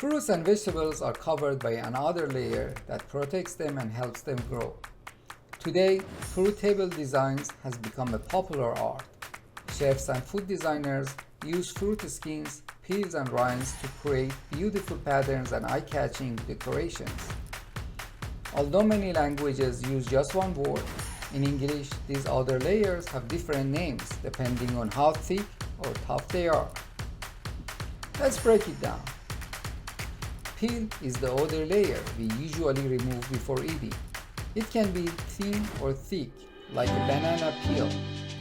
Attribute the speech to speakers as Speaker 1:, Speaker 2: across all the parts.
Speaker 1: Fruits and vegetables are covered by another layer that protects them and helps them grow. Today, fruit table designs has become a popular art. Chefs and food designers use fruit skins, peels and rinds to create beautiful patterns and eye-catching decorations. Although many languages use just one word, in English these other layers have different names depending on how thick or tough they are. Let's break it down. Peel is the outer layer we usually remove before eating. It can be thin or thick, like a banana peel,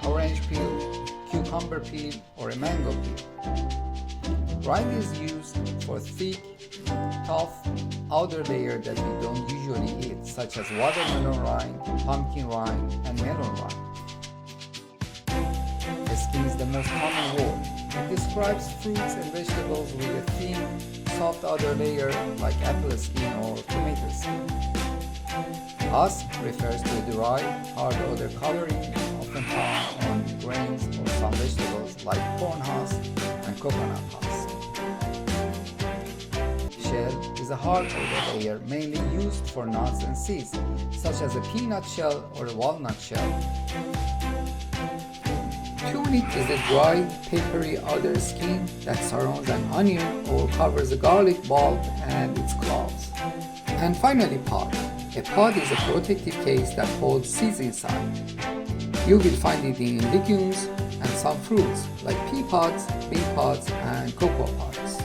Speaker 1: orange peel, cucumber peel, or a mango peel. Rind is used for thick, tough outer layer that we don't usually eat, such as watermelon rind, pumpkin rind, and melon rind. The skin is the most common word. It describes fruits and vegetables with a thin, soft outer layer like apple skin or tomato skin. Husk refers to a dry, hard outer covering often found on grains or some vegetables like corn husk and coconut husk. Shell is a hard outer layer mainly used for nuts and seeds, such as a peanut shell or a walnut shell. Tunic is a dry, papery outer skin that surrounds an onion or covers a garlic bulb and its cloves. And finally, pod. A pod is a protective case that holds seeds inside. You will find it in legumes and some fruits like pea pods, bean pods, and cocoa pods.